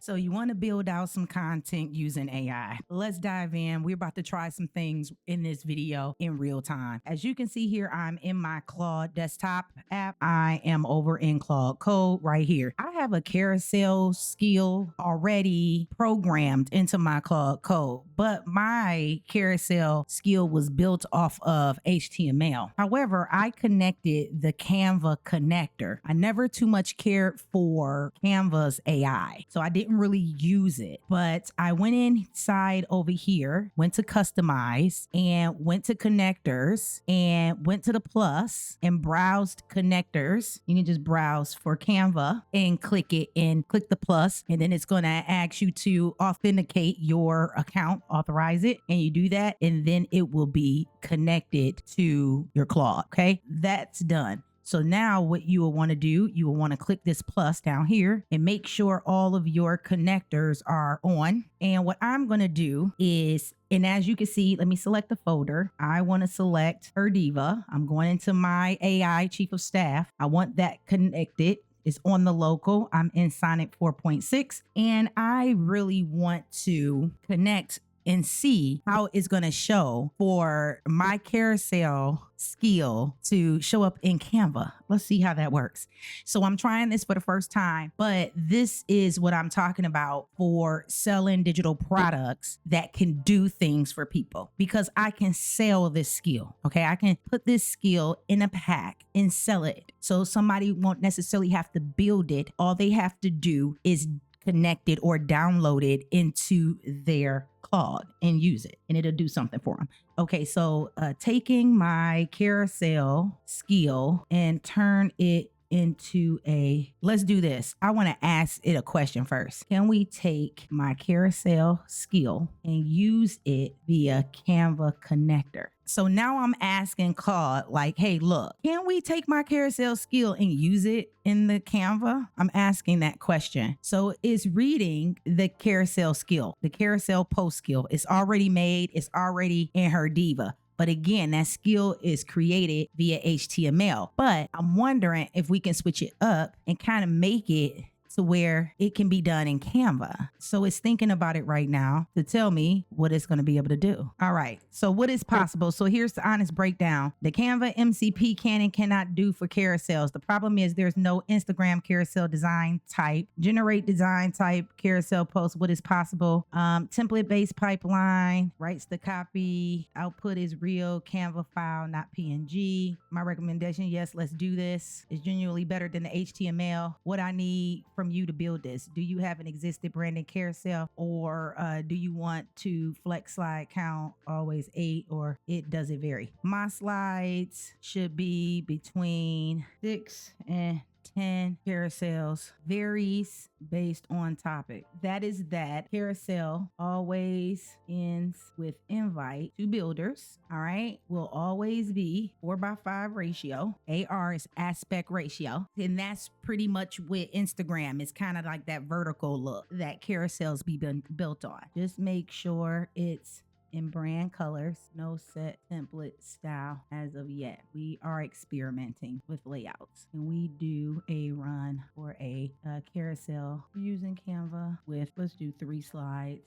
So you want to build out some content using AI. Let's dive in. We're about to try some things in this video in real time. As you can see here, I'm in my Claude desktop app. I am over in Claude Code right here. I have a carousel skill already programmed into my Claude Code, but my carousel skill was built off of HTML. However, I connected the Canva connector. I never too much cared for Canva's AI, so I didn't really use it, but I went inside over here, went to customize and went to connectors and went to the plus and browsed connectors. You can just browse for Canva and click it and click the plus, and then it's going to ask you to authenticate your account, authorize it, and you do that, and then it will be connected to your Claude. Okay, that's done. So now what you will want to do, you will want to click this plus down here and make sure all of your connectors are on. And what I'm going to do is, and as you can see, let me select the folder. I want to select Erdiva. I'm going into my AI chief of staff. I want that connected. It's on the local. I'm in Sonnet 4.6, and I really want to connect and see how it's going to show for my carousel skill to show up in Canva. Let's see how that works. So I'm trying this for the first time, but this is what I'm talking about for selling digital products that can do things for people, because I can sell this skill. Okay, I can put this skill in a pack and sell it. So somebody won't necessarily have to build it. All they have to do is connect it or download it into their Claude and use it, and it'll do something for them. Okay, so taking my carousel skill and turn it into a, let's do this. I want to ask it a question first. Can we take my carousel skill and use it via Canva connector? So now I'm asking Claude, like, hey, look, can we take my carousel skill and use it in the Canva? I'm asking that question. So it's reading the carousel skill, the carousel post skill. It's already made. It's already in her Diva. But again, that skill is created via HTML. But I'm wondering if we can switch it up and kind of make it to where it can be done in Canva. So it's thinking about it right now to tell me what it's going to be able to do. All right. So what is possible? So here's the honest breakdown. The Canva MCP can and cannot do for carousels. The problem is there's no Instagram carousel design type. Generate design type carousel post. What is possible? Template-based pipeline. Writes the copy. Output is real Canva file, not PNG. My recommendation, yes, let's do this. It's genuinely better than the HTML. What I need from you to build this. Do you have an existing branding carousel, or do you want to flex slide count always 8, or does it vary? My slides should be between 6 and 10 carousels, varies based on topic. That is that. Carousel always ends with invite to builders. All right, will always be 4:5 ratio. AR is aspect ratio, and that's pretty much with Instagram. It's kind of like that vertical look that carousels be built on. Just make sure it's in brand colors, no set template style as of yet. We are experimenting with layouts, and we do a run for a carousel using Canva with, let's do 3 slides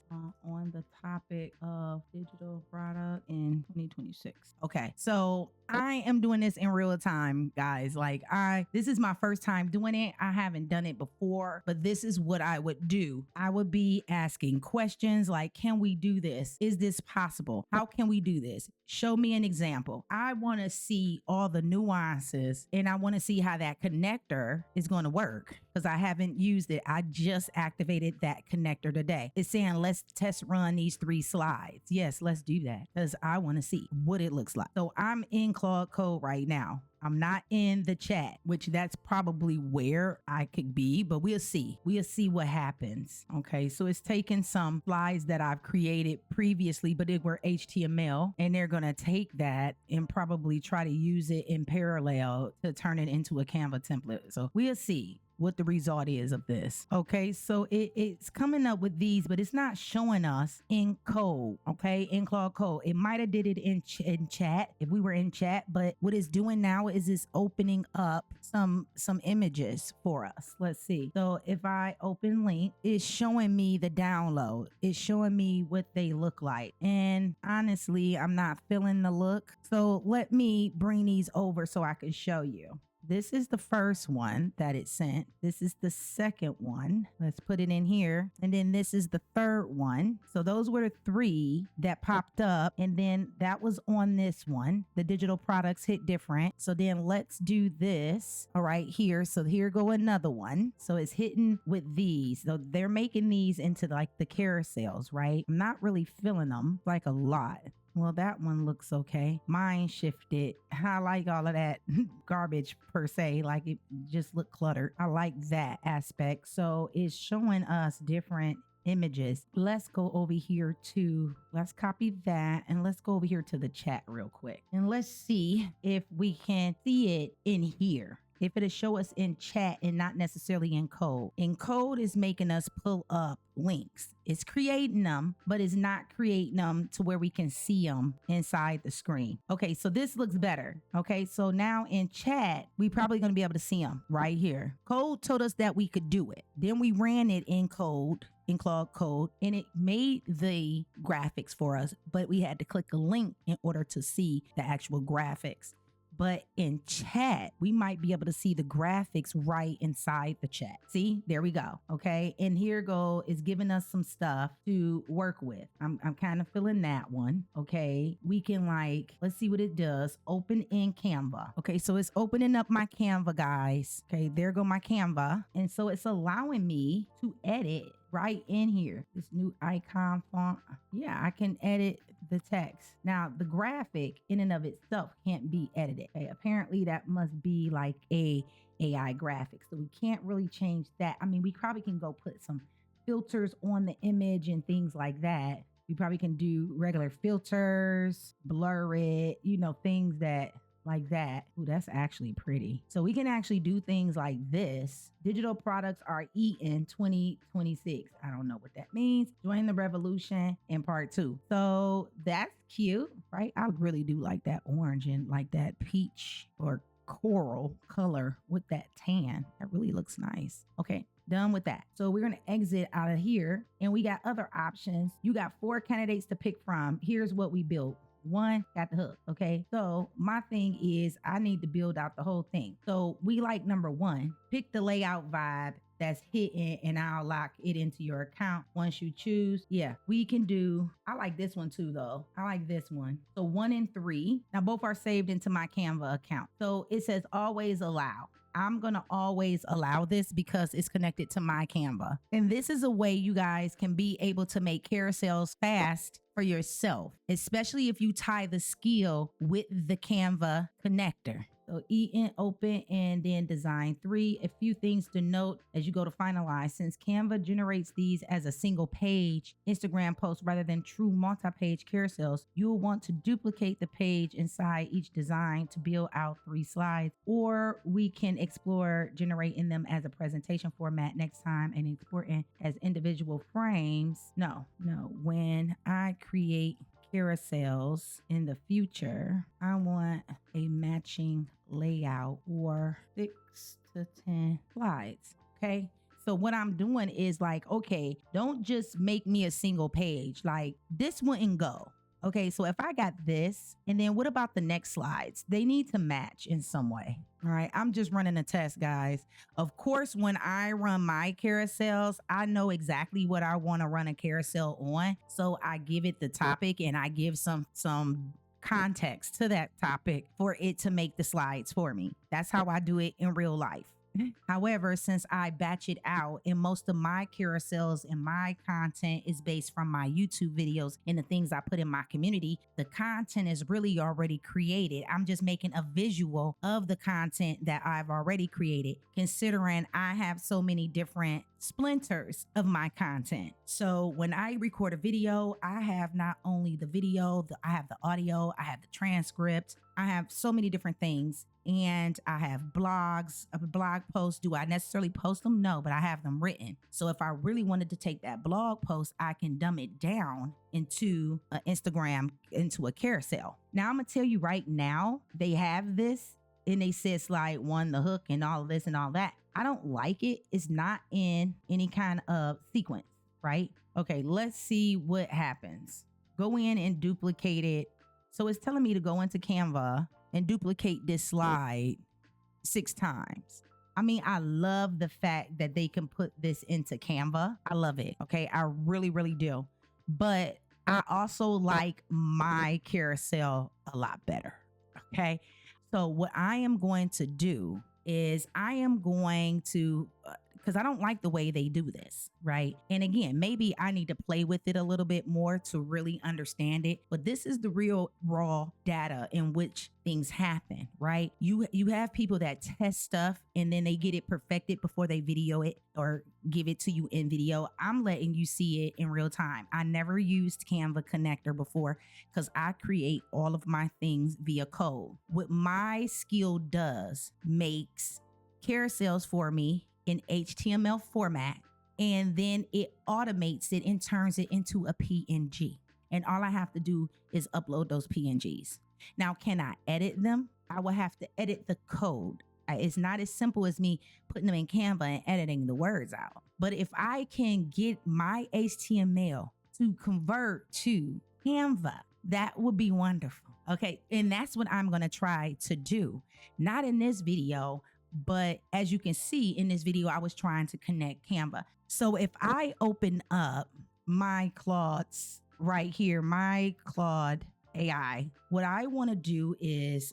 on the topic of digital product in 2026. Okay, so I am doing this in real time, guys. Like, this is my first time doing it. I haven't done it before, but this is what I would do. I would be asking questions like, can we do this? Is this possible? How can we do this? Show me an example. I want to see all the nuances, and I want to see how that connector is going to work, because I haven't used it. I just activated that connector today. It's saying, let's test run these 3 slides. Yes, let's do that, because I want to see what it looks like. So I'm in Claude Code right now. I'm not in the chat, which that's probably where I could be, but we'll see. We'll see what happens. Okay, so it's taking some slides that I've created previously, but it were HTML, and they're going to take that and probably try to use it in parallel to turn it into a Canva template. So we'll see. what the result is of this. Okay, so it's coming up with these, but it's not showing us in code, okay, in Claude Code. It might have did it in chat if we were in chat, but what it's doing now is it's opening up some images for us. Let's see. So if I open link, it's showing me the download. It's showing me what they look like. And honestly, I'm not feeling the look. So let me bring these over so I can show you. This is the first one that it sent. This is the second one. Let's put it in here. And then this is the third one. So those were the three that popped up. And then that was on this one. The digital products hit different. So then let's do this. All right, here. So here go another one. So it's hitting with these. So they're making these into like the carousels, right? I'm not really feeling them like a lot. Well, that one looks okay. Mine shifted. I like all of that garbage per se. Like it just looked cluttered. I like that aspect. So it's showing us different images. Let's go over here to, let's copy that and let's go over here to the chat real quick. And let's see if we can see it in here. If it'll show us in chat and not necessarily in code. In code is making us pull up links. It's creating them, but it's not creating them to where we can see them inside the screen. Okay, so this looks better. Okay, so now in chat, we probably gonna be able to see them right here. Code told us that we could do it. Then we ran it in code, in Claude Code, and it made the graphics for us, but we had to click a link in order to see the actual graphics. But in chat, we might be able to see the graphics right inside the chat. See, there we go. Okay. And here go is giving us some stuff to work with. I'm kind of feeling that one. Okay. We can like, let's see what it does. Open in Canva. Okay. So it's opening up my Canva, guys. Okay. There go my Canva. And so it's allowing me to edit right in here. This new icon font. Yeah, I can edit the text. Now, the graphic in and of itself can't be edited. Okay, apparently that must be like a AI graphic. So we can't really change that. I mean, we probably can go put some filters on the image and things like that. We probably can do regular filters, blur it, you know, things that like that. Ooh, that's actually pretty. So we can actually do things like this. Digital products are eaten 2026. I don't know what that means. Join the revolution in part 2. So that's cute, right? I really do like that orange and like that peach or coral color with that tan. That really looks nice. Okay. Done with that. So we're going to exit out of here and we got other options. You got 4 candidates to pick from. Here's what we built. 1 got the hook. Okay. So my thing is I need to build out the whole thing. So we like number 1, pick the layout vibe that's hidden and I'll lock it into your account once you choose. Yeah, we can do, I like this one too though. I like this one. So 1 and 3. Now both are saved into my Canva account. So it says always allow. I'm going to always allow this because it's connected to my Canva. And this is a way you guys can be able to make carousels fast for yourself, especially if you tie the skill with the Canva connector. So open and then design 3. A few things to note as you go to finalize. Since Canva generates these as a single page Instagram post rather than true multi-page carousels, you'll want to duplicate the page inside each design to build out 3 slides, or we can explore generating them as a presentation format next time and exporting as individual frames. No, when I create carousels in the future, I want a matching layout or 6 to 10 slides. Okay. So what I'm doing is like, okay, don't just make me a single page. Like this wouldn't go. Okay, so if I got this, and then what about the next slides? They need to match in some way. All right, I'm just running a test, guys. Of course, when I run my carousels, I know exactly what I want to run a carousel on. So I give it the topic and I give some context to that topic for it to make the slides for me. That's how I do it in real life. However, since I batch it out and most of my carousels and my content is based from my YouTube videos and the things I put in my community, the content is really already created. I'm just making a visual of the content that I've already created, considering I have so many different splinters of my content. So when I record a video, I have not only the video, I have the audio, I have the transcript, I have so many different things, and I have blogs, blog posts. Do I necessarily post them? No, but I have them written. So if I really wanted to take that blog post, I can dumb it down into Instagram, into a carousel. Now I'm gonna tell you right now, they have this and they said slide one, the hook, and all of this and all that. I don't like it. It's not in any kind of sequence, right? Okay, let's see what happens. Go in and duplicate it. So it's telling me to go into Canva and duplicate this slide 6 times. I mean, I love the fact that they can put this into Canva. I love it. Okay, I really, really do. But I also like my carousel a lot better. Okay, so what I am going to do is I am going to, because I don't like the way they do this, right? And again, maybe I need to play with it a little bit more to really understand it. But this is the real raw data in which things happen, right? You have people that test stuff and then they get it perfected before they video it or give it to you in video. I'm letting you see it in real time. I never used Canva connector before because I create all of my things via code. What my skill does makes carousels for me in HTML format, and then it automates it and turns it into a PNG. And all I have to do is upload those PNGs. Now, can I edit them? I will have to edit the code. It's not as simple as me putting them in Canva and editing the words out. But if I can get my HTML to convert to Canva, that would be wonderful. Okay, and that's what I'm gonna try to do. Not in this video, but as you can see in this video, I was trying to connect Canva. So if I open up my Claude's right here, my Claude AI, what I want to do is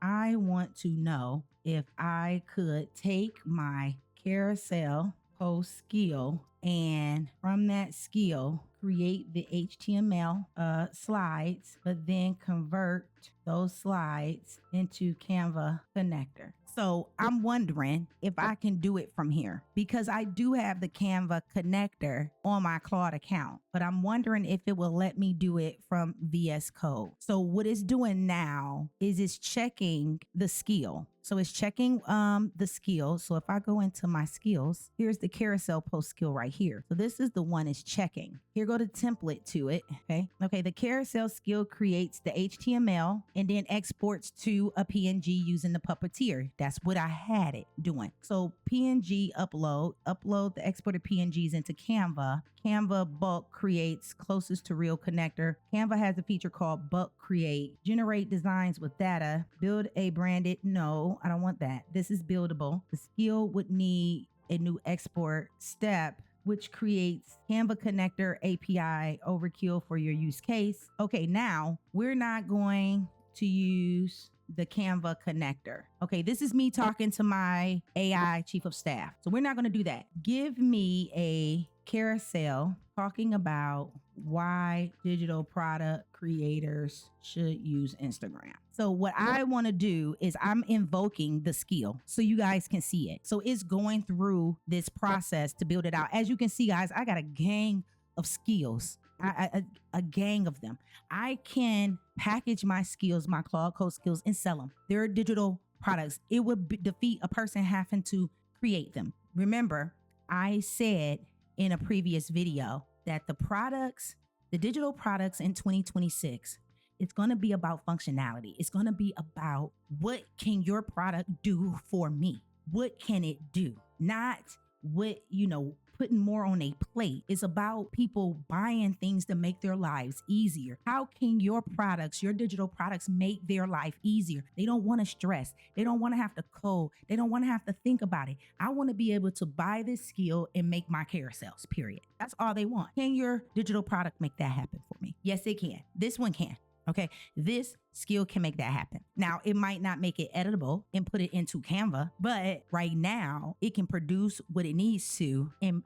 I want to know if I could take my carousel post skill and from that skill create the HTML slides, but then convert those slides into Canva connector. So I'm wondering if I can do it from here because I do have the Canva connector on my Claude account, but I'm wondering if it will let me do it from VS Code. So what it's doing now is it's checking the skill. So it's checking the skill. So if I go into my skills, here's the carousel post skill right here. So this is the one it's checking. Here go the template to it. Okay, the carousel skill creates the HTML and then exports to a PNG using the Puppeteer. That's what I had it doing. So PNG upload the exported PNGs into Canva. Canva bulk creates closest to real connector. Canva has a feature called bulk create. Generate designs with data. Build a branded. No, I don't want that. This is buildable. The skill would need a new export step, which creates Canva connector API overkill for your use case. Okay, now we're not going to use the Canva connector. Okay, this is me talking to my AI chief of staff. So we're not going to do that. Give me a carousel talking about why digital product creators should use Instagram. So what I want to do is I'm invoking the skill so you guys can see it. So it's going through this process to build it out. As you can see, guys, I got a gang of skills. A gang of them. I can package my skills, my Claude Code skills, and sell them. They're digital products. It would defeat a person having to create them. Remember, I said in a previous video that the digital products in 2026, it's going to be about functionality. It's going to be about what can your product do for me? What can it do? Not what, putting more on a plate. It's about people buying things to make their lives easier. How can your products, your digital products, make their life easier? They don't want to stress. They don't want to have to code. They don't want to have to think about it. I want to be able to buy this skill and make my carousels, period. That's all they want. Can your digital product make that happen for me? Yes, it can. This one can. Okay, this skill can make that happen. Now, it might not make it editable and put it into Canva, but right now it can produce what it needs to and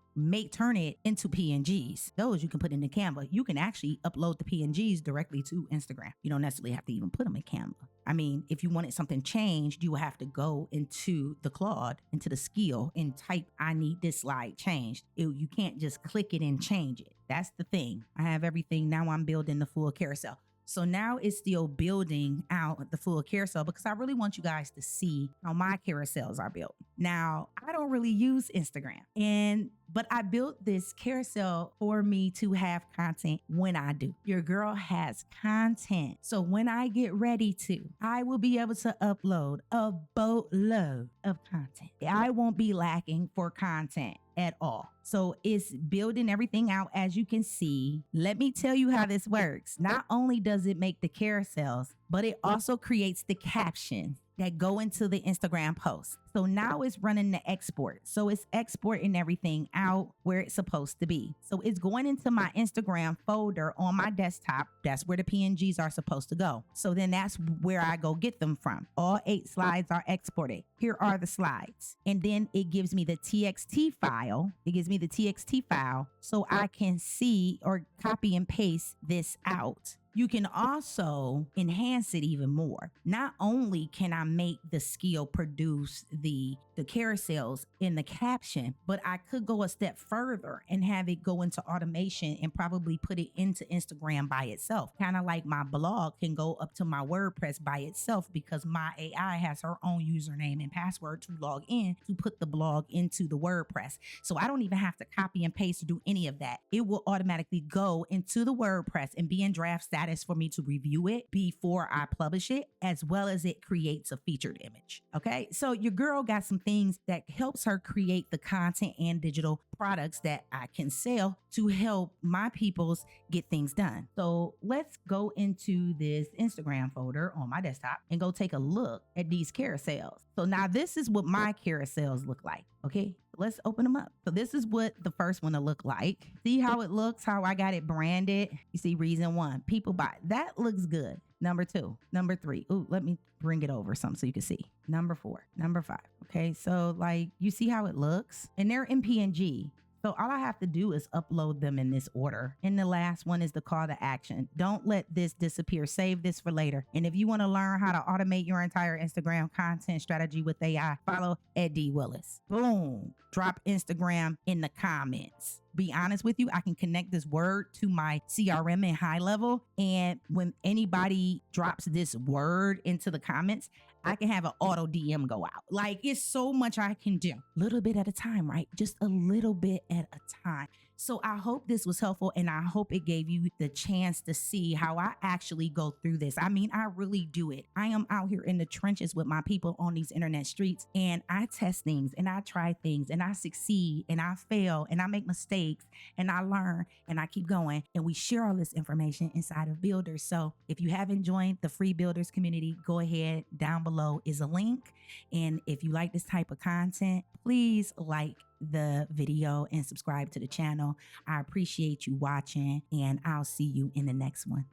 turn it into PNGs. Those you can put into Canva. You can actually upload the PNGs directly to Instagram. You don't necessarily have to even put them in Canva. I mean, if you wanted something changed, you would have to go into the Claude, into the skill and type, I need this slide changed. You can't just click it and change it. That's the thing. I have everything. Now I'm building the full carousel. So now it's still building out the full carousel because I really want you guys to see how my carousels are built. Now, I don't really use Instagram, but I built this carousel for me to have content when I do. Your girl has content. So when I get ready to, I will be able to upload a boatload of content. I won't be lacking for content at all. So it's building everything out as you can see. Let me tell you how this works. Not only does it make the carousels, but it also creates the captions that go into the Instagram post. So now it's running the export. So it's exporting everything out where it's supposed to be. So it's going into my Instagram folder on my desktop. That's where the PNGs are supposed to go. So then that's where I go get them from. All 8 slides are exported. Here are the slides. And then it gives me the TXT file. It gives me the TXT file so I can see or copy and paste this out. You can also enhance it even more. Not only can I make the skill produce the carousels in the caption, but I could go a step further and have it go into automation and probably put it into Instagram by itself. Kind of like my blog can go up to my WordPress by itself because my AI has her own username and password to log in to put the blog into the WordPress. So I don't even have to copy and paste to do any of that. It will automatically go into the WordPress and be in draft status for me to review it before I publish it, as well as it creates a featured image. Okay, so your girl got some things that helps her create the content and digital products that I can sell to help my peoples get things done. So let's go into this Instagram folder on my desktop and go take a look at these carousels. So now this is what my carousels look like. Okay, let's open them up. So this is what the first one will look like. See how it looks, how I got it branded? You see reason 1, people buy. That looks good. Number 2, number 3. Ooh, let me bring it over some so you can see. Number 4, number 5. Okay, so like you see how it looks and they're in PNG. So all I have to do is upload them in this order. And the last one is the call to action. Don't let this disappear. Save this for later. And if you want to learn how to automate your entire Instagram content strategy with AI, follow Eddie Willis. Boom. Drop Instagram in the comments. Be honest with you, I can connect this word to my CRM in high level. And when anybody drops this word into the comments, I can have an auto DM go out. Like it's so much I can do. Little bit at a time, right? Just a little bit at a time. So I hope this was helpful and I hope it gave you the chance to see how I actually go through this. I mean, I really do it. I am out here in the trenches with my people on these internet streets and I test things and I try things and I succeed and I fail and I make mistakes and I learn and I keep going and we share all this information inside of Builders. So if you haven't joined the free Builders community, go ahead. Down below is a link. And if you like this type of content, please like the video and subscribe to the channel. I appreciate you watching and I'll see you in the next one.